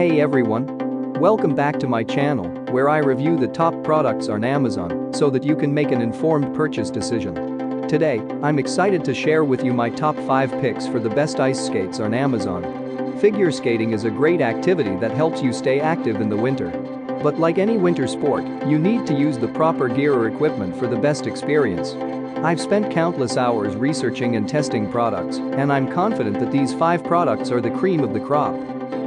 Hey everyone! Welcome back to my channel, where I review the top products on Amazon so that you can make an informed purchase decision. Today, I'm excited to share with you my top 5 picks for the best ice skates on Amazon. Figure skating is a great activity that helps you stay active in the winter. But like any winter sport, you need to use the proper gear or equipment for the best experience. I've spent countless hours researching and testing products, and I'm confident that these 5 products are the cream of the crop.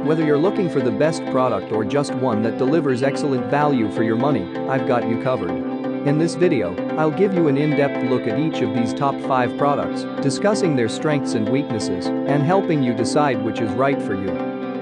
Whether you're looking for the best product or just one that delivers excellent value for your money, I've got you covered. In this video, I'll give you an in-depth look at each of these top 5 products, discussing their strengths and weaknesses, and helping you decide which is right for you.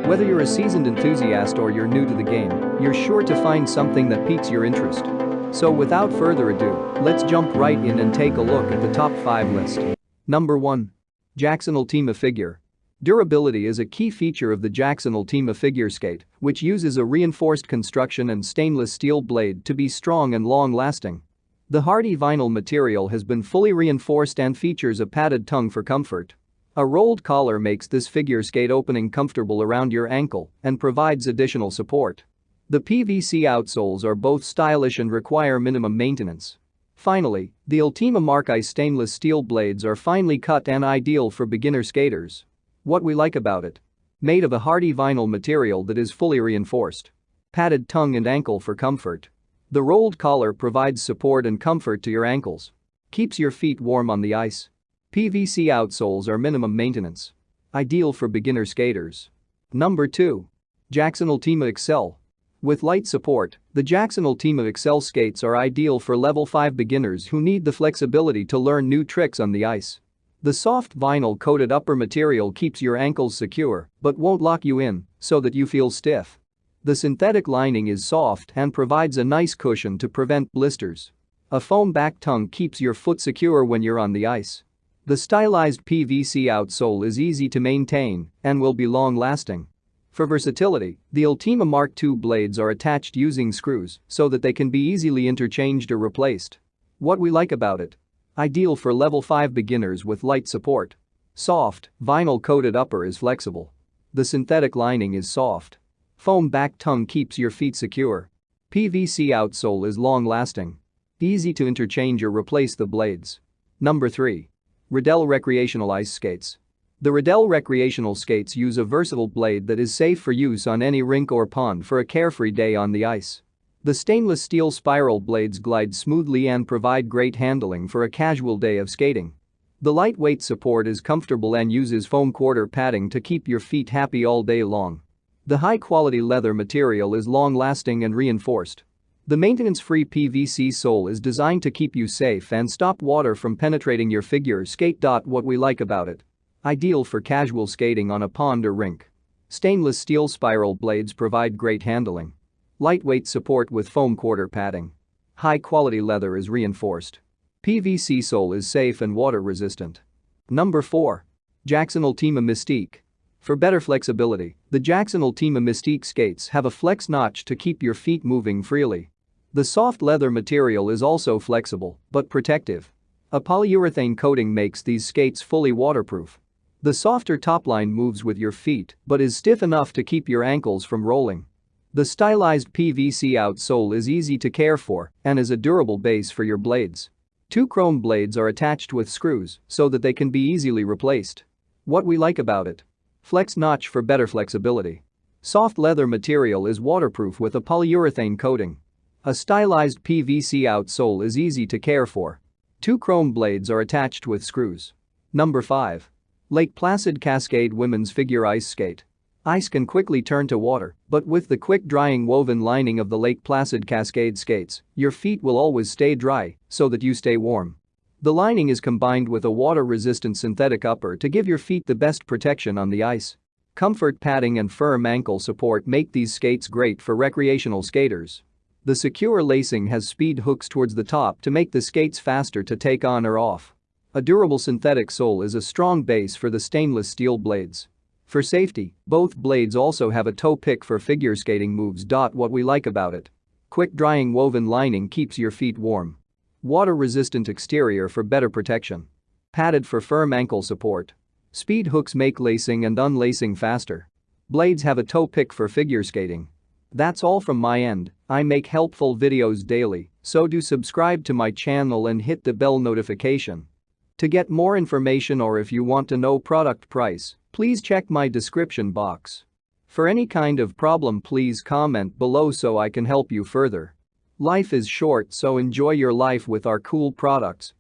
Whether you're a seasoned enthusiast or you're new to the game, you're sure to find something that piques your interest. So without further ado, let's jump right in and take a look at the top 5 list. Number 1. Jackson Ultima Figure. Durability is a key feature of the Jackson Ultima figure skate, which uses a reinforced construction and stainless steel blade to be strong and long-lasting. The hardy vinyl material has been fully reinforced and features a padded tongue for comfort. A rolled collar makes this figure skate opening comfortable around your ankle and provides additional support. The PVC outsoles are both stylish and require minimum maintenance. Finally, the Ultima Mark Ice stainless steel blades are finely cut and ideal for beginner skaters. What we like about it? Made of a hardy vinyl material that is fully reinforced. Padded tongue and ankle for comfort. The rolled collar provides support and comfort to your ankles. Keeps your feet warm on the ice. PVC outsoles are minimum maintenance. Ideal for beginner skaters. Number 2. Jackson Ultima Excel. With light support, the Jackson Ultima Excel skates are ideal for level 5 beginners who need the flexibility to learn new tricks on the ice. The soft vinyl-coated upper material keeps your ankles secure but won't lock you in so that you feel stiff. The synthetic lining is soft and provides a nice cushion to prevent blisters. A foam back tongue keeps your foot secure when you're on the ice. The stylized PVC outsole is easy to maintain and will be long-lasting. For versatility, the Ultima Mark II blades are attached using screws so that they can be easily interchanged or replaced. What we like about it? Ideal for level 5 beginners with light support. Soft, vinyl-coated upper is flexible. The synthetic lining is soft. Foam back tongue keeps your feet secure. PVC outsole is long-lasting. Easy to interchange or replace the blades. Number 3. Riddell Recreational Ice Skates. The Riddell recreational skates use a versatile blade that is safe for use on any rink or pond for a carefree day on the ice. The stainless steel spiral blades glide smoothly and provide great handling for a casual day of skating. The lightweight support is comfortable and uses foam quarter padding to keep your feet happy all day long. The high-quality leather material is long-lasting and reinforced. The maintenance-free PVC sole is designed to keep you safe and stop water from penetrating your figure skate. What we like about it? Ideal for casual skating on a pond or rink. Stainless steel spiral blades provide great handling. Lightweight support with foam quarter padding. High-quality leather is reinforced. PVC sole is safe and water-resistant. Number 4. Jackson Ultima Mystique. For better flexibility, the Jackson Ultima Mystique skates have a flex notch to keep your feet moving freely. The soft leather material is also flexible but protective. A polyurethane coating makes these skates fully waterproof. The softer topline moves with your feet but is stiff enough to keep your ankles from rolling. The stylized PVC outsole is easy to care for and is a durable base for your blades. 2 chrome blades are attached with screws so that they can be easily replaced. What we like about it? Flex notch for better flexibility. Soft leather material is waterproof with a polyurethane coating. A stylized PVC outsole is easy to care for. 2 chrome blades are attached with screws. Number 5. Lake Placid Cascade Women's Figure Ice Skate. Ice can quickly turn to water, but with the quick-drying woven lining of the Lake Placid Cascade skates, your feet will always stay dry so that you stay warm. The lining is combined with a water-resistant synthetic upper to give your feet the best protection on the ice. Comfort padding and firm ankle support make these skates great for recreational skaters. The secure lacing has speed hooks towards the top to make the skates faster to take on or off. A durable synthetic sole is a strong base for the stainless steel blades. For safety, both blades also have a toe pick for figure skating moves. What we like about it? Quick-drying woven lining keeps your feet warm. Water-resistant exterior for better protection. Padded for firm ankle support. Speed hooks make lacing and unlacing faster. Blades have a toe pick for figure skating. That's all from my end. I make helpful videos daily, so do subscribe to my channel and hit the bell notification. To get more information or if you want to know product price, please check my description box. For any kind of problem, please comment below so I can help you further. Life is short, so enjoy your life with our cool products.